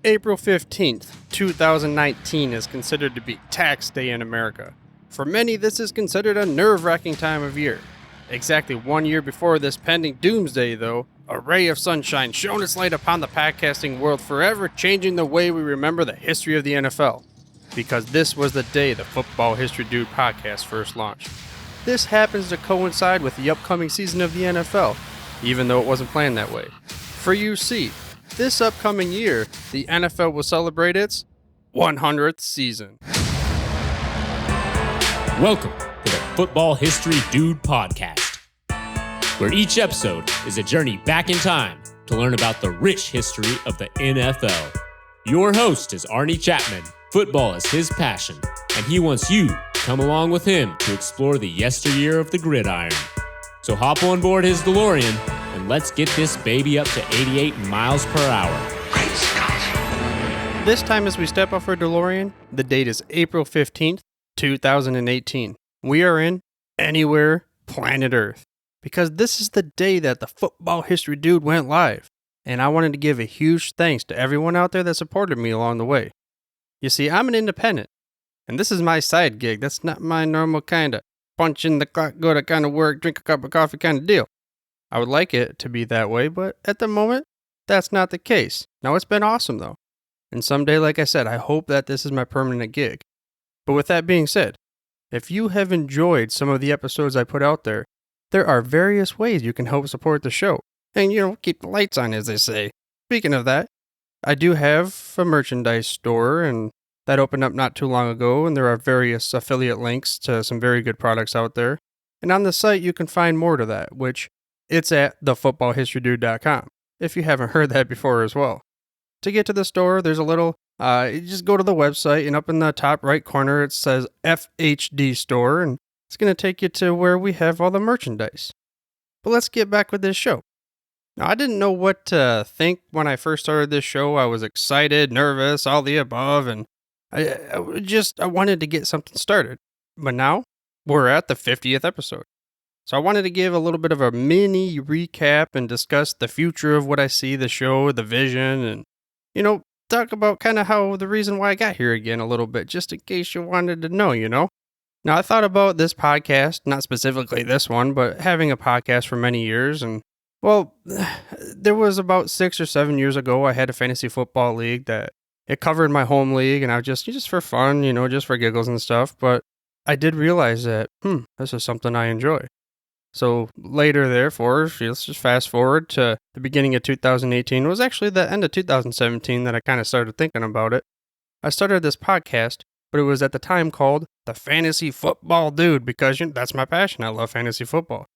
April 15th, 2019 is considered to be tax day in America. For many, this is considered a nerve-wracking time of year. Exactly 1 year before this pending doomsday, though, a ray of sunshine shone its light upon the podcasting world, forever changing the way we remember the history of the NFL. Because this was the day the Football History Dude podcast first launched. This happens to coincide with the upcoming season of the NFL, even though it wasn't planned that way. For you see, this upcoming year, the NFL will celebrate its 100th season. Welcome to the Football History Dude podcast, where each episode is a journey back in time to learn about the rich history of the NFL. Your host is Arnie Chapman. Football is his passion, and he wants you to come along with him to explore the yesteryear of the gridiron. So hop on board his DeLorean and let's get this baby up to 88 miles per hour. Great Scott! This time as we step off our DeLorean, the date is April 15th, 2018. We are in anywhere, planet Earth, because this is the day that the Football History Dude went live, and I wanted to give a huge thanks to everyone out there that supported me along the way. You see, I'm an independent, and this is my side gig. That's not my normal kind of punch in the clock, go to kind of work, drink a cup of coffee kind of deal. I would like it to be that way, but at the moment, that's not the case. Now, it's been awesome, though. And someday, like I said, I hope that this is my permanent gig. But with that being said, if you have enjoyed some of the episodes I put out there, there are various ways you can help support the show. And, keep the lights on, as they say. Speaking of that, I do have a merchandise store, and that opened up not too long ago, and there are various affiliate links to some very good products out there. And on the site, you can find more to that, which it's at thefootballhistorydude.com, if you haven't heard that before as well. To get to the store, there's a little, you just go to the website, and up in the top right corner, it says FHD Store, and it's going to take you to where we have all the merchandise. But let's get back with this show. Now, I didn't know what to think when I first started this show. I was excited, nervous, all the above, and I wanted to get something started. But now, we're at the 50th episode. So I wanted to give a little bit of a mini recap and discuss the future of what I see the show, the vision, and, talk about kind of how the reason why I got here again a little bit, just in case you wanted to know, Now, I thought about this podcast, not specifically this one, but having a podcast for many years, and well, there was about 6 or 7 years ago, I had a fantasy football league that it covered my home league, and I was just for fun, just for giggles and stuff. But I did realize that, this is something I enjoy. So later, therefore, let's just fast forward to the beginning of 2018. It was actually the end of 2017 that I kind of started thinking about it. I started this podcast, but it was at the time called The Fantasy Football Dude, because that's my passion. I love fantasy football.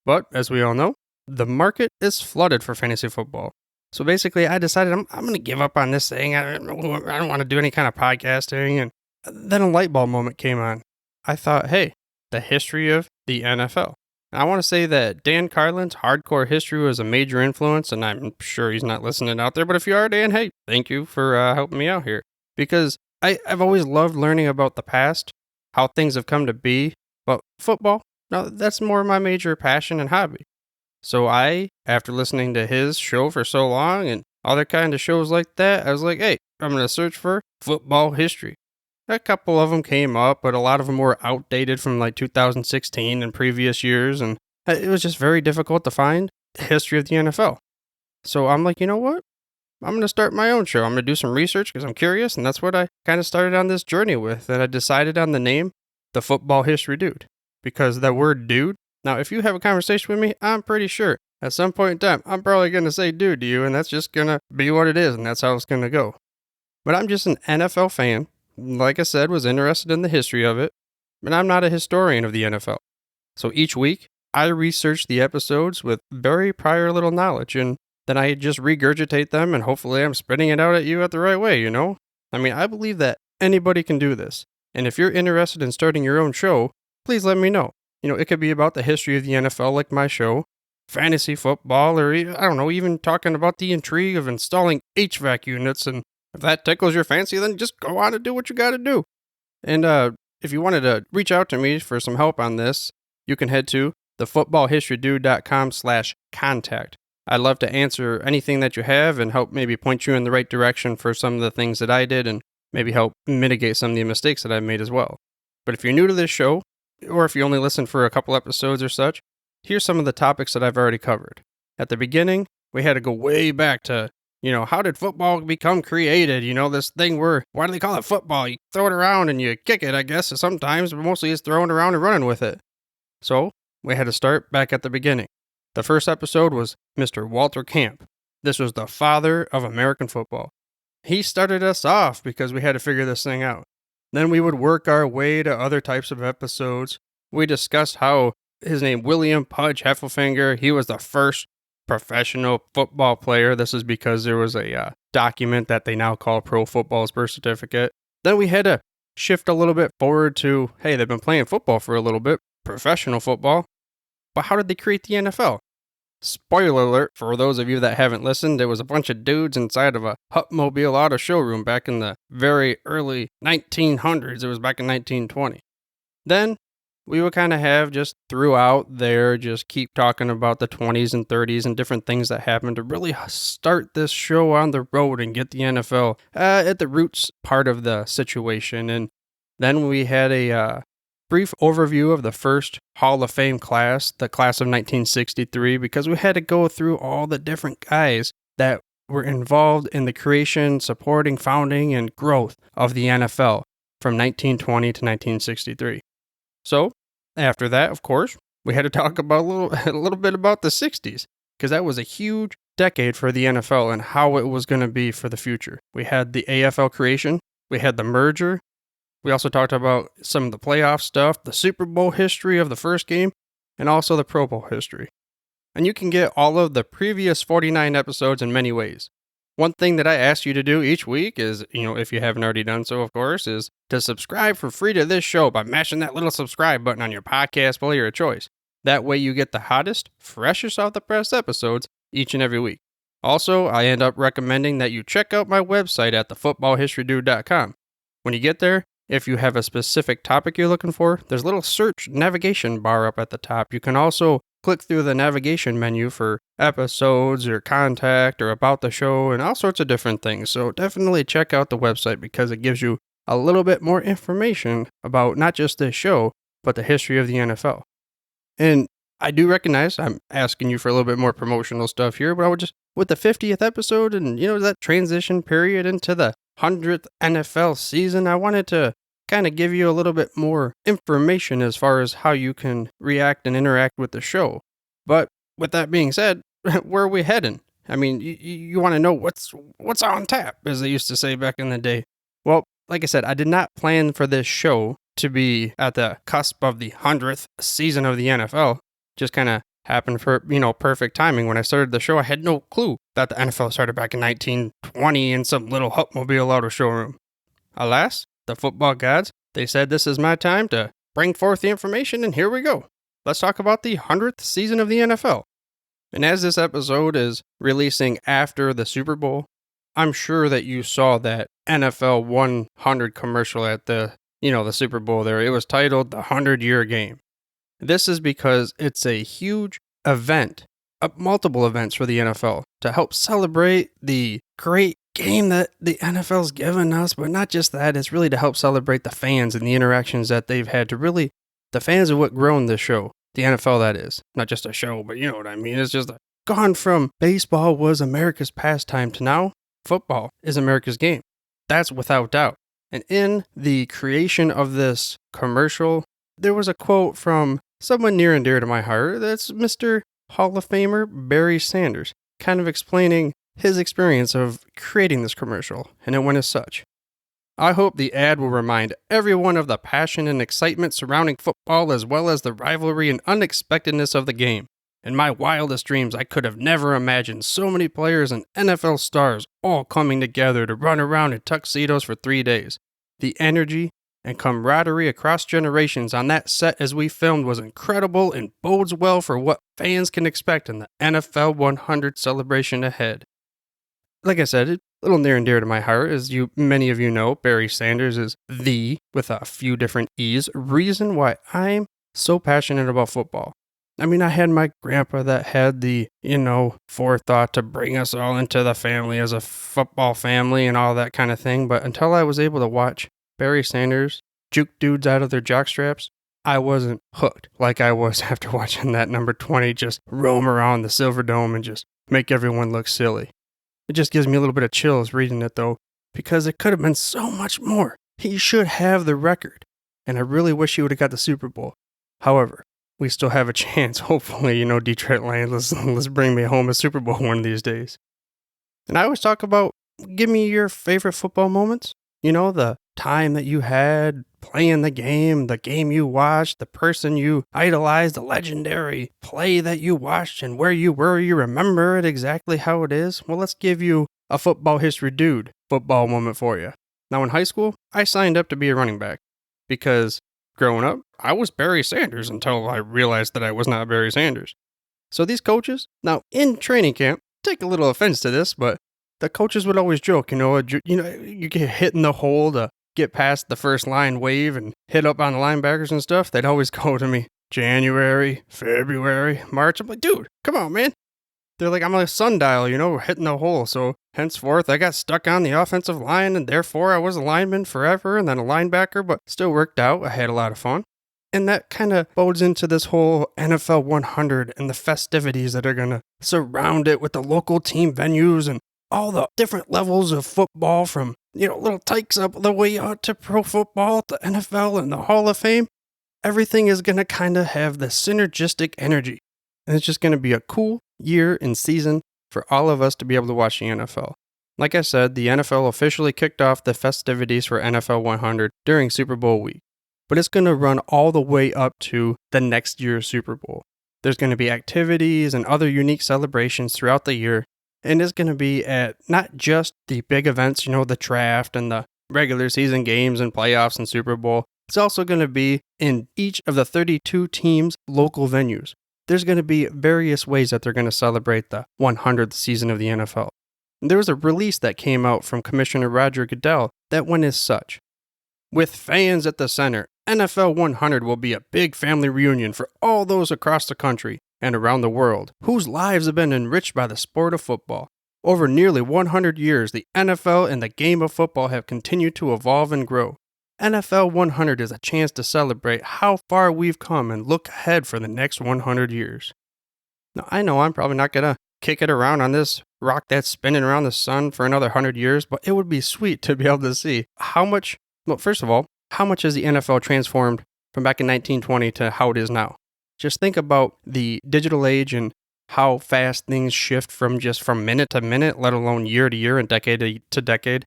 But as we all know, the market is flooded for fantasy football. So basically, I decided I'm going to give up on this thing. I don't want to do any kind of podcasting. And then a light bulb moment came on. I thought, hey, the history of the NFL. And I want to say that Dan Carlin's hardcore history was a major influence, and I'm sure he's not listening out there. But if you are, Dan, hey, thank you for helping me out here. Because I've always loved learning about the past, how things have come to be. But football, no, that's more my major passion and hobby. So after listening to his show for so long and other kind of shows like that, I was like, hey, I'm going to search for football history. A couple of them came up, but a lot of them were outdated from like 2016 and previous years, and it was just very difficult to find the history of the NFL. So I'm like, you know what? I'm going to start my own show. I'm going to do some research because I'm curious, and that's what I kind of started on this journey with, and I decided on the name, The Football History Dude, because that word dude. Now, if you have a conversation with me, I'm pretty sure at some point in time, I'm probably going to say dude to you, and that's just going to be what it is, and that's how it's going to go. But I'm just an NFL fan. Like I said, was interested in the history of it, but I'm not a historian of the NFL. So each week, I research the episodes with very prior little knowledge, and then I just regurgitate them, and hopefully I'm spitting it out at you at the right way, I mean, I believe that anybody can do this, and if you're interested in starting your own show, please let me know. It could be about the history of the NFL like my show, fantasy football, or I don't know, even talking about the intrigue of installing HVAC units. And if that tickles your fancy, then just go on and do what you got to do. And if you wanted to reach out to me for some help on this, you can head to thefootballhistorydude.com/contact. I'd love to answer anything that you have and help maybe point you in the right direction for some of the things that I did and maybe help mitigate some of the mistakes that I've made as well. But if you're new to this show, or if you only listen for a couple episodes or such, here's some of the topics that I've already covered. At the beginning, we had to go way back to, how did football become created? This thing where, why do they call it football? You throw it around and you kick it, I guess, sometimes, but mostly it's throwing around and running with it. So, we had to start back at the beginning. The first episode was Mr. Walter Camp. This was the father of American football. He started us off because we had to figure this thing out. Then we would work our way to other types of episodes. We discussed how his name, William Pudge Heffelfinger, he was the first professional football player. This is because there was a document that they now call Pro Football's birth certificate. Then we had to shift a little bit forward to, hey, they've been playing football for a little bit, professional football. But how did they create the NFL? Spoiler alert, for those of you that haven't listened, there was a bunch of dudes inside of a Hupmobile auto showroom back in the very early 1900s. It was back in 1920. Then we would kind of have just throughout there, just keep talking about the 20s and 30s and different things that happened to really start this show on the road and get the NFL at the roots part of the situation. And then we had a brief overview of the first Hall of Fame class, the class of 1963, because we had to go through all the different guys that were involved in the creation, supporting, founding, and growth of the NFL from 1920 to 1963. So, after that, of course, we had to talk about a little bit about the 60s, because that was a huge decade for the NFL and how it was going to be for the future. We had the AFL creation, we had the merger. We also talked about some of the playoff stuff, the Super Bowl history of the first game, and also the Pro Bowl history. And you can get all of the previous 49 episodes in many ways. One thing that I ask you to do each week is, if you haven't already done so, of course, is to subscribe for free to this show by mashing that little subscribe button on your podcast player of choice. That way you get the hottest, freshest off the press episodes each and every week. Also, I end up recommending that you check out my website at thefootballhistorydude.com. When you get there, if you have a specific topic you're looking for, there's a little search navigation bar up at the top. You can also click through the navigation menu for episodes or contact or about the show and all sorts of different things. So definitely check out the website because it gives you a little bit more information about not just this show, but the history of the NFL. And I do recognize I'm asking you for a little bit more promotional stuff here, but I would just, with the 50th episode and, that transition period into the 100th NFL season, I wanted to kind of give you a little bit more information as far as how you can react and interact with the show. But with that being said, where are we heading? I mean, you want to know what's on tap, as they used to say back in the day. Well, like I said, I did not plan for this show to be at the cusp of the 100th season of the NFL. Just kind of happened for, perfect timing. When I started the show, I had no clue that the NFL started back in 1920 in some little Hupmobile auto showroom. Alas, the football gods, they said this is my time to bring forth the information, and here we go. Let's talk about the 100th season of the NFL. And as this episode is releasing after the Super Bowl, I'm sure that you saw that NFL 100 commercial at the Super Bowl there. It was titled The 100-Year Game. This is because it's a huge event, multiple events for the NFL to help celebrate the great game that the NFL's given us, but not just that, it's really to help celebrate the fans and the interactions that they've had to really, the fans are what grown this show, the NFL that is, not just a show, but you know what I mean, it's just gone from baseball was America's pastime to now, football is America's game. That's without doubt. And in the creation of this commercial, there was a quote from someone near and dear to my heart, that's Mr. Hall of Famer Barry Sanders, kind of explaining his experience of creating this commercial, and it went as such. I hope the ad will remind everyone of the passion and excitement surrounding football as well as the rivalry and unexpectedness of the game. In my wildest dreams, I could have never imagined so many players and NFL stars all coming together to run around in tuxedos for 3 days. The energy and camaraderie across generations on that set as we filmed was incredible and bodes well for what fans can expect in the NFL 100 celebration ahead. Like I said, it's a little near and dear to my heart. As many of you know, Barry Sanders is the, with a few different E's, reason why I'm so passionate about football. I mean, I had my grandpa that had the, forethought to bring us all into the family as a football family and all that kind of thing. But until I was able to watch Barry Sanders juke dudes out of their jockstraps, I wasn't hooked like I was after watching that number 20 just roam around the Silverdome and just make everyone look silly. It just gives me a little bit of chills reading it, though, because it could have been so much more. He should have the record, and I really wish he would have got the Super Bowl. However, we still have a chance. Hopefully, Detroit Lions, let's bring me home a Super Bowl one of these days. And I always talk about, give me your favorite football moments. The time that you had playing the game you watched, the person you idolized, the legendary play that you watched, and where you were, you remember it exactly how it is. Well, let's give you a football history dude football moment for you. Now, in high school, I signed up to be a running back because growing up, I was Barry Sanders until I realized that I was not Barry Sanders. So these coaches, now in training camp, take a little offense to this, but the coaches would always joke, you get hit in the hole to get past the first line wave and hit up on the linebackers and stuff. They'd always go to me, January, February, March. I'm like, dude, come on, man. They're like, I'm a sundial, hitting the hole. So henceforth, I got stuck on the offensive line, and therefore I was a lineman forever and then a linebacker, but still worked out. I had a lot of fun. And that kind of bodes into this whole NFL 100 and the festivities that are going to surround it with the local team venues and all the different levels of football from, little tykes up the way out to pro football, the NFL, and the Hall of Fame. Everything is going to kind of have the synergistic energy. And it's just going to be a cool year and season for all of us to be able to watch the NFL. Like I said, the NFL officially kicked off the festivities for NFL 100 during Super Bowl week. But it's going to run all the way up to the next year's Super Bowl. There's going to be activities and other unique celebrations throughout the year. And it's going to be at not just the big events, the draft and the regular season games and playoffs and Super Bowl. It's also going to be in each of the 32 teams' local venues. There's going to be various ways that they're going to celebrate the 100th season of the NFL. And there was a release that came out from Commissioner Roger Goodell that went as such. With fans at the center, NFL 100 will be a big family reunion for all those across the country and around the world whose lives have been enriched by the sport of football. Over nearly 100 years, the NFL and the game of football have continued to evolve and grow. NFL 100 is a chance to celebrate how far we've come and look ahead for the next 100 years. Now, I know I'm probably not going to kick it around on this rock that's spinning around the sun for another 100 years, but it would be sweet to be able to see how much has the NFL transformed from back in 1920 to how it is now? Just think about the digital age and how fast things shift from minute to minute, let alone year to year and decade to decade.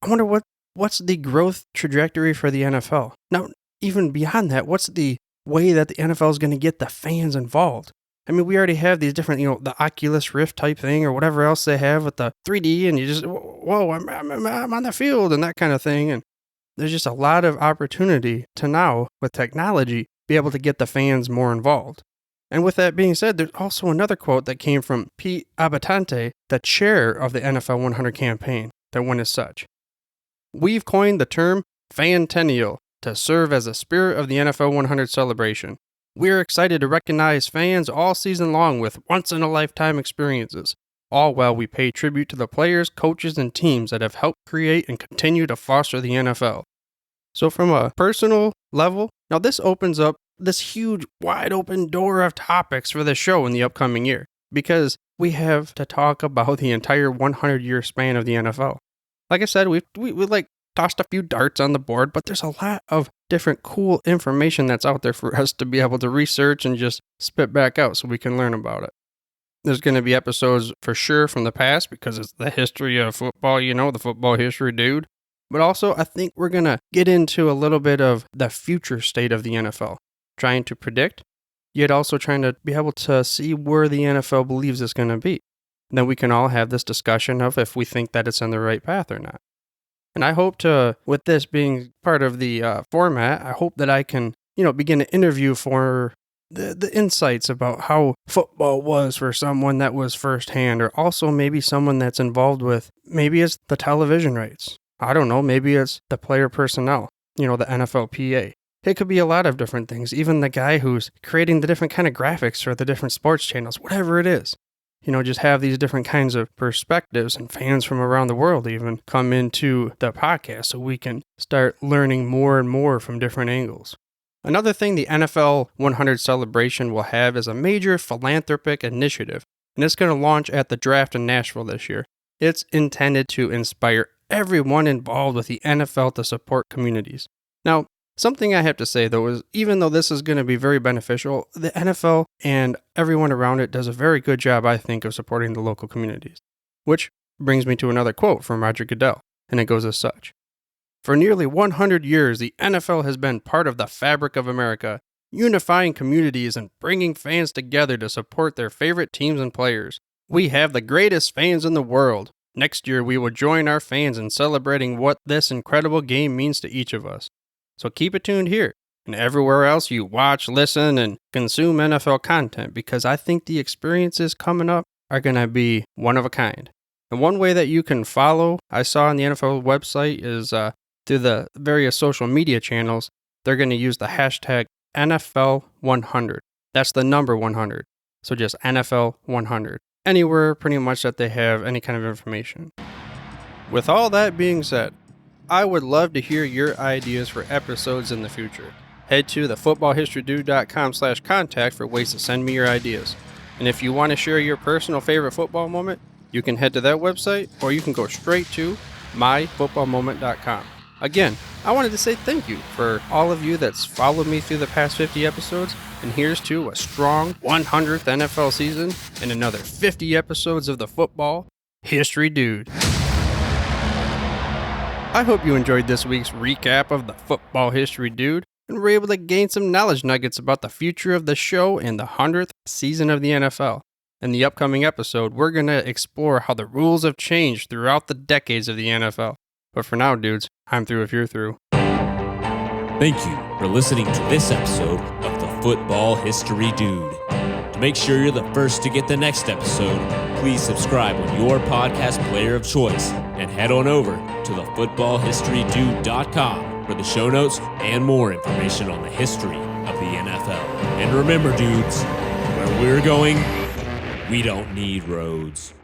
I wonder what's the growth trajectory for the NFL? Now, even beyond that, what's the way that the NFL is going to get the fans involved? I mean, we already have these different, the Oculus Rift type thing or whatever else they have with the 3D, and you just, whoa, I'm on the field and that kind of thing. And there's just a lot of opportunity to now, with technology, be able to get the fans more involved. And with that being said, there's also another quote that came from Pete Abbatante, the chair of the NFL 100 campaign, that went as such. We've coined the term Fan Tenniel to serve as the spirit of the NFL 100 celebration. We're excited to recognize fans all season long with once-in-a-lifetime experiences, all while we pay tribute to the players, coaches, and teams that have helped create and continue to foster the NFL. So from a personal level, now this opens up this huge wide open door of topics for the show in the upcoming year, because we have to talk about the entire 100-year span of the NFL. Like I said, we tossed a few darts on the board, but there's a lot of different cool information that's out there for us to be able to research and just spit back out so we can learn about it. There's going to be episodes for sure from the past because it's the history of football, the football history dude. But also, I think we're going to get into a little bit of the future state of the NFL, trying to predict, yet also trying to be able to see where the NFL believes it's going to be. Then we can all have this discussion of if we think that it's on the right path or not. And I hope to, with this being part of the format, I hope that I can, begin to interview for the insights about how football was for someone that was firsthand, or also maybe someone that's involved with, maybe it's the television rights. I don't know, maybe it's the player personnel, the NFLPA. It could be a lot of different things, even the guy who's creating the different kind of graphics for the different sports channels, whatever it is. Just have these different kinds of perspectives, and fans from around the world even come into the podcast so we can start learning more and more from different angles. Another thing the NFL 100 celebration will have is a major philanthropic initiative, and it's going to launch at the draft in Nashville this year. It's intended to inspire everyone involved with the NFL to support communities. Now, something I have to say, though, is even though this is going to be very beneficial, the NFL and everyone around it does a very good job, I think, of supporting the local communities. Which brings me to another quote from Roger Goodell, and it goes as such. For nearly 100 years, the NFL has been part of the fabric of America, unifying communities and bringing fans together to support their favorite teams and players. We have the greatest fans in the world. Next year, we will join our fans in celebrating what this incredible game means to each of us. So keep it tuned here and everywhere else you watch, listen, and consume NFL content, because I think the experiences coming up are going to be one of a kind. And one way that you can follow, I saw on the NFL website, is through the various social media channels. They're going to use the hashtag NFL100. That's the number 100. So just NFL100. Anywhere pretty much that they have any kind of information. With all that being said, I would love to hear your ideas for episodes in the future. Head to thefootballhistorydude.com/contact for ways to send me your ideas. And if you want to share your personal favorite football moment, you can head to that website, or you can go straight to myfootballmoment.com. Again, I wanted to say thank you for all of you that's followed me through the past 50 episodes, and here's to a strong 100th NFL season and another 50 episodes of the Football History Dude. I hope you enjoyed this week's recap of the Football History Dude and were able to gain some knowledge nuggets about the future of the show and the 100th season of the NFL. In the upcoming episode, we're going to explore how the rules have changed throughout the decades of the NFL. But for now, dudes, I'm through if you're through. Thank you for listening to this episode of the Football History Dude. To make sure you're the first to get the next episode, please subscribe on your podcast player of choice and head on over to thefootballhistorydude.com for the show notes and more information on the history of the NFL. And remember, dudes, where we're going, we don't need roads.